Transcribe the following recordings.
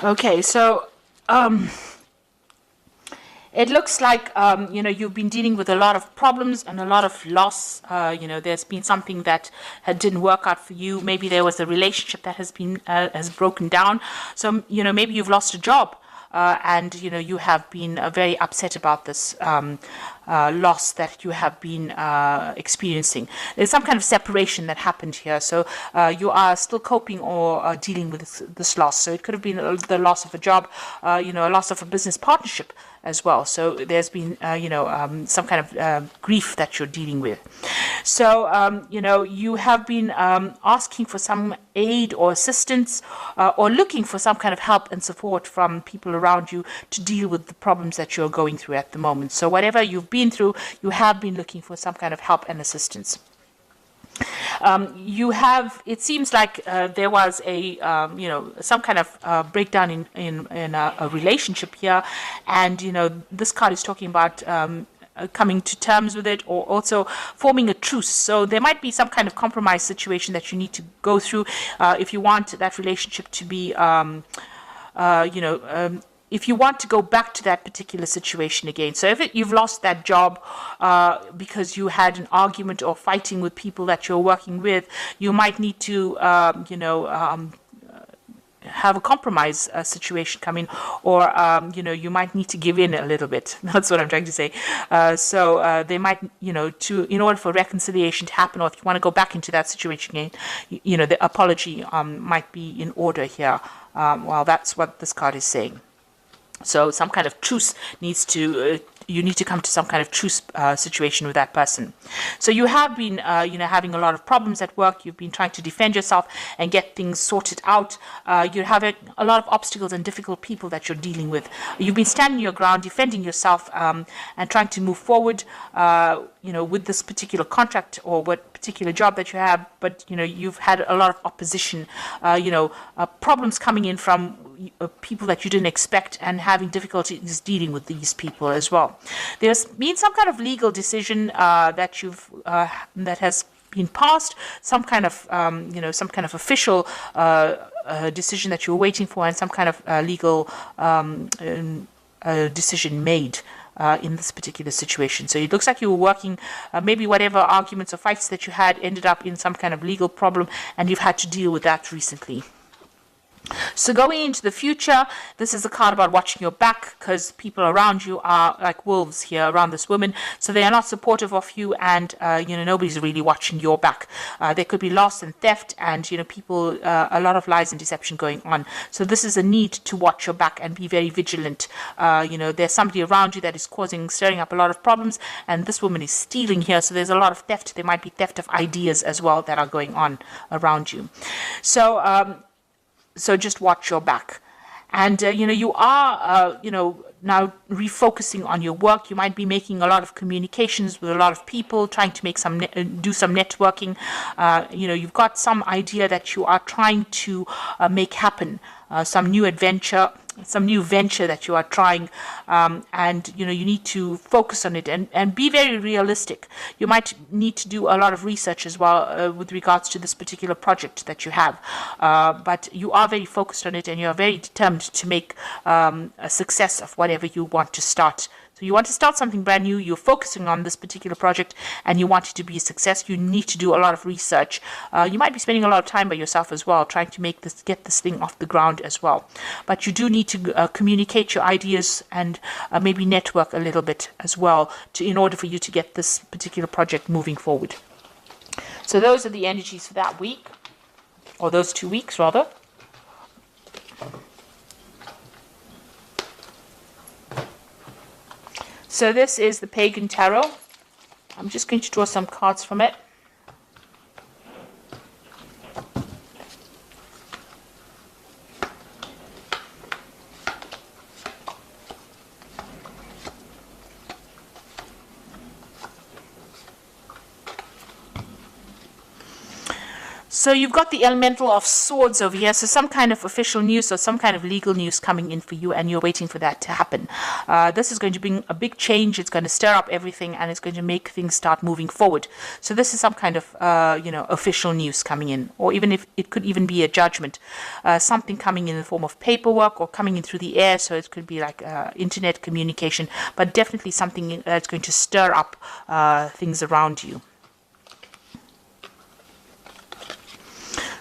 Okay, so it looks like you've been dealing with a lot of problems and a lot of loss. There's been something that didn't work out for you. Maybe there was a relationship that has broken down. So maybe you've lost a job. And you have been very upset about this loss that you have been experiencing. There's some kind of separation that happened here, so you are still coping or dealing with this loss. So it could have been the loss of a job, a loss of a business partnership as well. So there's been some kind of grief that you're dealing with. So you have been asking for some aid or assistance, or looking for some kind of help and support from people around you to deal with the problems that you're going through at the moment. So whatever you've been through, you have been looking for some kind of help and assistance. It seems like there was some kind of breakdown in a relationship here, and this card is talking about coming to terms with it, or also forming a truce. So there might be some kind of compromise situation that you need to go through if you want that relationship to be if you want to go back to that particular situation again. So if you've lost that job because you had an argument or fighting with people that you're working with, you might need to have a compromise situation come in, or you might need to give in a little bit. That's what I'm trying to say. So they might, in order for reconciliation to happen, or if you want to go back into that situation again, the apology might be in order here. Well, that's what this card is saying. So some kind of truce needs to, you need to come to some kind of truce situation with that person. So you have been, having a lot of problems at work. You've been trying to defend yourself and get things sorted out. You're having a lot of obstacles and difficult people that you're dealing with. You've been standing your ground, defending yourself, and trying to move forward, with this particular contract or what particular job that you have. But, you've had a lot of opposition, problems coming in from people that you didn't expect, and having difficulties dealing with these people as well. There's been some kind of legal decision that has been passed, some kind of official decision that you're waiting for, and some kind of legal decision made in this particular situation. So it looks like you were working, maybe whatever arguments or fights that you had ended up in some kind of legal problem, and you've had to deal with that recently. So going into the future, this is a card about watching your back, because people around you are like wolves here around this woman. So they are not supportive of you, and nobody's really watching your back. There could be loss and theft, and people, a lot of lies and deception going on. So this is a need to watch your back and be very vigilant. There's somebody around you that is stirring up a lot of problems, and this woman is stealing here. So there's a lot of theft. There might be theft of ideas as well that are going on around you. So just watch your back. And, you are, now refocusing on your work. You might be making a lot of communications with a lot of people, trying to make do some networking. You've got some idea that you are trying to make happen, some new venture that you are trying, and you need to focus on it and be very realistic. You might need to do a lot of research as well with regards to this particular project that you have, but you are very focused on it, and you are very determined to make a success of whatever you want to start. So you want to start something brand new, you're focusing on this particular project, and you want it to be a success. You need to do a lot of research. You might be spending a lot of time by yourself as well, trying to get this thing off the ground as well. But you do need to communicate your ideas and maybe network a little bit as well in order for you to get this particular project moving forward. So those are the energies for that week, or those 2 weeks rather. So this is the Pagan Tarot. I'm just going to draw some cards from it. So you've got the elemental of swords over here. So some kind of official news or some kind of legal news coming in for you, and you're waiting for that to happen. This is going to bring a big change. It's going to stir up everything, and it's going to make things start moving forward. So this is some kind of official news coming in, or even if it could even be a judgment, something coming in the form of paperwork or coming in through the air. So it could be like internet communication, but definitely something that's going to stir up things around you.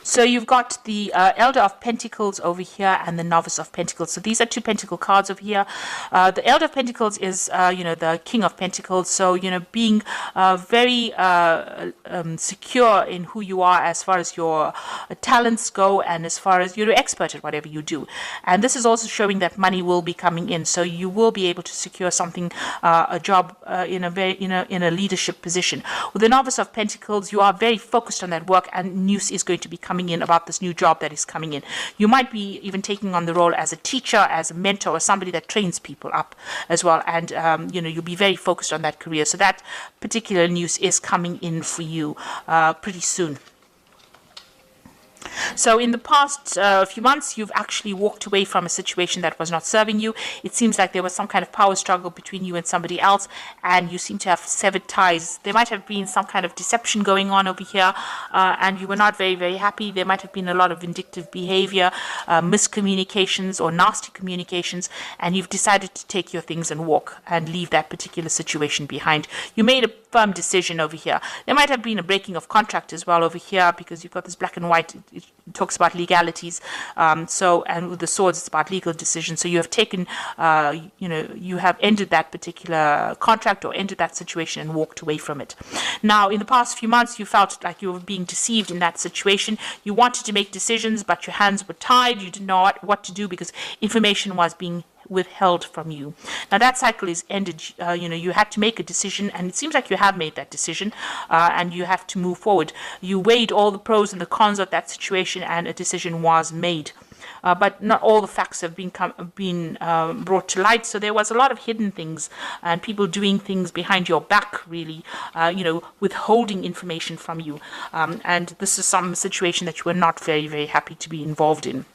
So you've got the Elder of Pentacles over here and the Novice of Pentacles. So these are two Pentacle cards over here. The Elder of Pentacles is, the King of Pentacles. So, being very secure in who you are as far as your talents go and as far as you're an expert at whatever you do. And this is also showing that money will be coming in. So you will be able to secure something, a job in a leadership position. With the Novice of Pentacles, you are very focused on that work, and news is going to be coming in about this new job that is coming in. You might be even taking on the role as a teacher, as a mentor, or somebody that trains people up as well. And, you'll be very focused on that career. So that particular news is coming in for you pretty soon. So in the past few months, you've actually walked away from a situation that was not serving you. It seems like there was some kind of power struggle between you and somebody else, and you seem to have severed ties. There might have been some kind of deception going on over here, and you were not very, very happy. There might have been a lot of vindictive behavior, miscommunications or nasty communications, and you've decided to take your things and walk and leave that particular situation behind. You made a firm decision over here. There might have been a breaking of contract as well over here, because you've got this black and white. It talks about legalities. And with the swords, it's about legal decisions. So you have taken, you have ended that particular contract or ended that situation and walked away from it. Now, in the past few months, you felt like you were being deceived in that situation. You wanted to make decisions, but your hands were tied. You didn't know what to do because information was being withheld from you. Now that cycle is ended. You had to make a decision, and it seems like you have made that decision, and you have to move forward. You weighed all the pros and the cons of that situation, and a decision was made. But not all the facts have been brought to light. So there was a lot of hidden things and people doing things behind your back, really, withholding information from you. And this is some situation that you were not very, very happy to be involved in.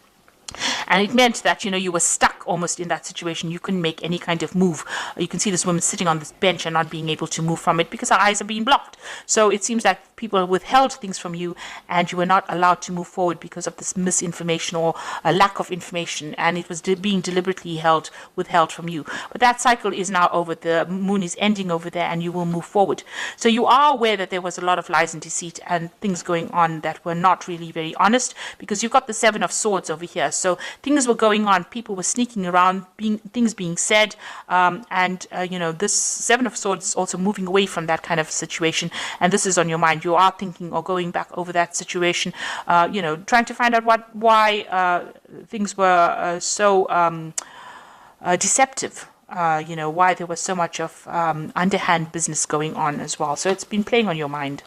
And it meant that, you were stuck almost in that situation. You couldn't make any kind of move. You can see this woman sitting on this bench and not being able to move from it because her eyes are being blocked. So it seems like people withheld things from you, and you were not allowed to move forward because of this misinformation or a lack of information, and it was being deliberately withheld from you. But that cycle is now over. The moon is ending over there, and you will move forward. So you are aware that there was a lot of lies and deceit and things going on that were not really very honest, because you've got the Seven of Swords over here. So things were going on. People were sneaking around, things being said, this Seven of Swords is also moving away from that kind of situation, and this is on your mind. You are thinking or going back over that situation, trying to find out why things were so deceptive. Why there was so much of underhand business going on as well. So it's been playing on your mind.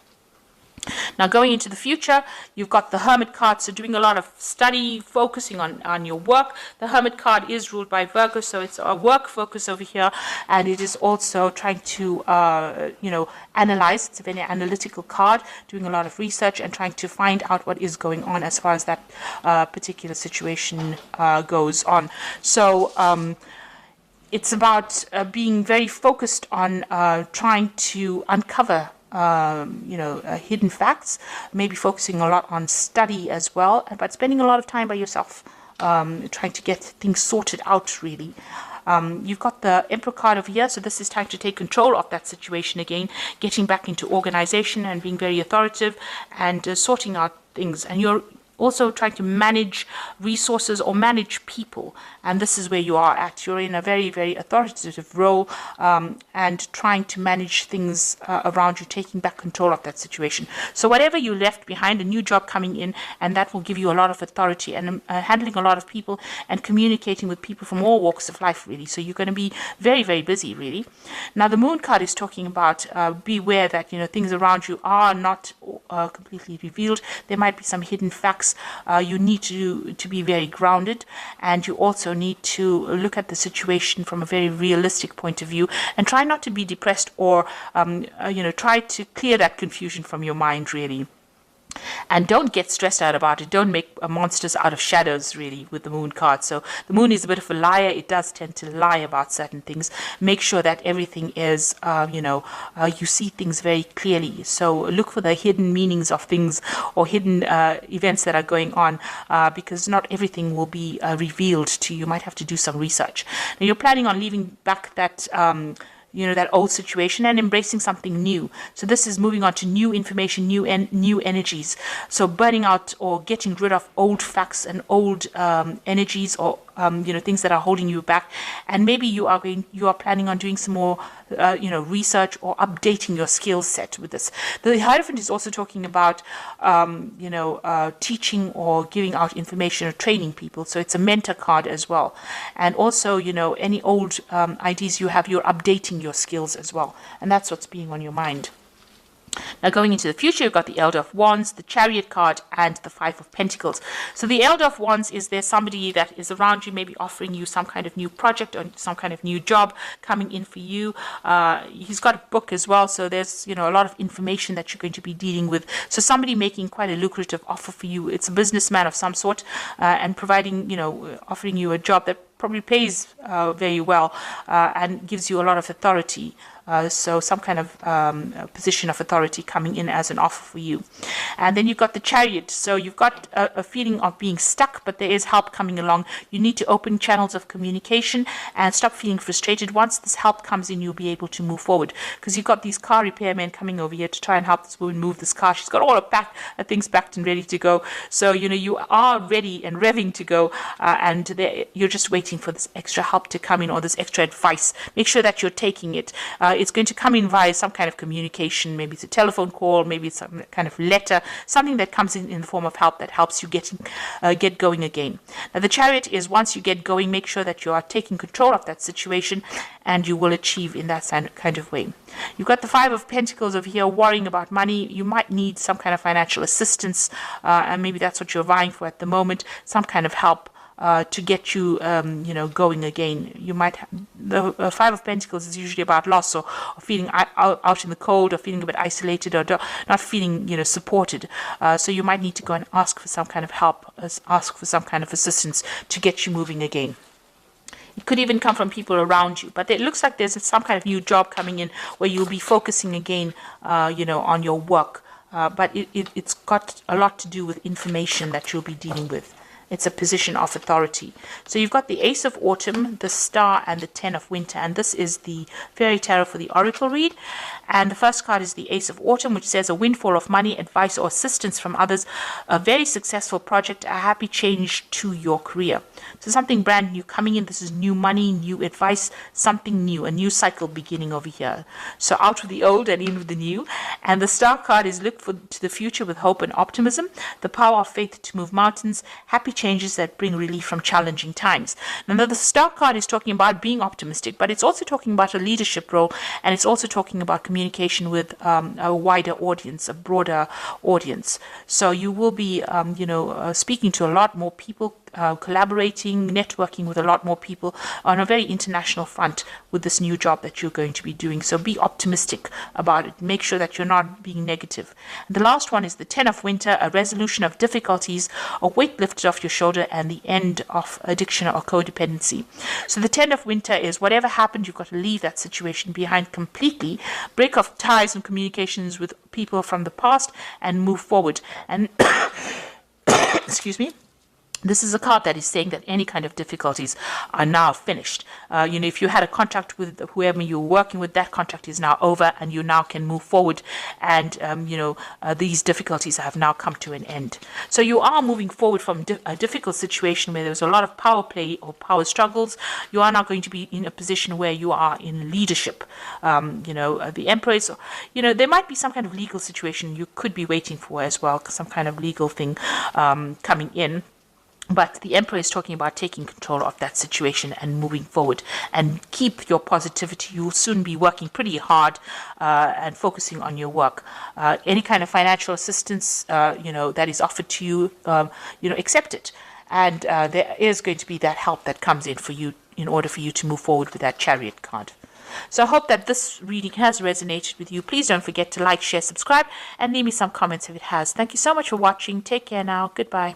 Now, going into the future, you've got the Hermit card, so doing a lot of study, focusing on your work. The Hermit card is ruled by Virgo, so it's a work focus over here, and it is also trying to, analyze. It's a very analytical card, doing a lot of research and trying to find out what is going on as far as that particular situation goes on. So, it's about being very focused on trying to uncover hidden facts, maybe focusing a lot on study as well, but spending a lot of time by yourself, trying to get things sorted out, really. You've got the Emperor card over here, so this is time to take control of that situation again, getting back into organization and being very authoritative and sorting out things. And you're also trying to manage resources or manage people, and this is where you are at. You're in a very, very authoritative role, and trying to manage things around you, taking back control of that situation. So whatever you left behind, a new job coming in, and that will give you a lot of authority, and handling a lot of people and communicating with people from all walks of life, really. So you're going to be very, very busy, really. Now the Moon card is talking about beware that things around you are not completely revealed. There might be some hidden facts. You need to be very grounded, and you also need to look at the situation from a very realistic point of view, and try not to be depressed or try to clear that confusion from your mind, really. And don't get stressed out about it. Don't make monsters out of shadows, really, with the moon card. So the moon is a bit of a liar. It does tend to lie about certain things. Make sure that everything is, you see things very clearly. So look for the hidden meanings of things or hidden events that are going on, because not everything will be revealed to you. You might have to do some research. Now, you're planning on leaving back that that old situation and embracing something new. So this is moving on to new information, new energies. So burning out or getting rid of old facts and old energies, or things that are holding you back. And maybe you are planning on doing some more research or updating your skill set with this. The Hierophant is also talking about teaching or giving out information or training people. So it's a mentor card as well. And also any old ideas you have, you're updating your skills as well. And that's what's being on your mind. Now, going into the future, you've got the Elder of Wands, the Chariot card, and the Five of Pentacles. So the Elder of Wands is there somebody that is around you, maybe offering you some kind of new project or some kind of new job coming in for you. He's got a book as well, so there's a lot of information that you're going to be dealing with. So somebody making quite a lucrative offer for you. It's a businessman of some sort, and providing, offering you a job that probably pays very well and gives you a lot of authority. So some kind of position of authority coming in as an offer for you. And then you've got the Chariot. So you've got a feeling of being stuck, but there is help coming along. You need to open channels of communication and stop feeling frustrated. Once this help comes in, you'll be able to move forward, because you've got these car repairmen coming over here to try and help this woman move this car. She's got all her things packed and ready to go. So, you are ready and revving to go, and you're just waiting for this extra help to come in, or this extra advice. Make sure that you're taking it. It's going to come in via some kind of communication. Maybe it's a telephone call, maybe it's some kind of letter, something that comes in the form of help that helps you get going again. Now, the Chariot is, once you get going, make sure that you are taking control of that situation, and you will achieve in that kind of way. You've got the Five of Pentacles over here, worrying about money. You might need some kind of financial assistance, and maybe that's what you're vying for at the moment, some kind of help to get you, going again. You might the Five of Pentacles is usually about loss, or feeling out in the cold, or feeling a bit isolated, or not feeling, supported. So you might need to go and ask for some kind of help, ask for some kind of assistance to get you moving again. It could even come from people around you, but it looks like there's some kind of new job coming in where you'll be focusing again, on your work. But it's got a lot to do with information that you'll be dealing with. It's a position of authority. So you've got the Ace of Autumn, the Star, and the Ten of Winter. And this is the Fairy Tarot for the Oracle read. And the first card is the Ace of Autumn, which says a windfall of money, advice, or assistance from others, a very successful project, a happy change to your career. So something brand new coming in. This is new money, new advice, something new, a new cycle beginning over here. So out with the old and in with the new. And the Star card is look to the future with hope and optimism, the power of faith to move mountains, happy changes that bring relief from challenging times. Now, the Star card is talking about being optimistic, but it's also talking about a leadership role, and it's also talking about communication with a wider audience, a broader audience. So you will be, speaking to a lot more people, collaborating, networking with a lot more people on a very international front with this new job that you're going to be doing. So be optimistic about it. Make sure that you're not being negative. And the last one is the Ten of Winter, a resolution of difficulties, a weight lifted off your shoulder, and the end of addiction or codependency. So the Ten of Winter is whatever happened, you've got to leave that situation behind completely, break off ties and communications with people from the past, and move forward. And excuse me. This is a card that is saying that any kind of difficulties are now finished. If you had a contract with whoever you were working with, that contract is now over, and you now can move forward. And, these difficulties have now come to an end. So you are moving forward from a difficult situation where there's a lot of power play or power struggles. You are now going to be in a position where you are in leadership. The Emperor is, there might be some kind of legal situation you could be waiting for as well, some kind of legal thing coming in. But the Emperor is talking about taking control of that situation and moving forward, and keep your positivity. You'll soon be working pretty hard and focusing on your work. Any kind of financial assistance, that is offered to you, accept it. And there is going to be that help that comes in for you in order for you to move forward with that Chariot card. So I hope that this reading has resonated with you. Please don't forget to like, share, subscribe, and leave me some comments if it has. Thank you so much for watching. Take care now. Goodbye.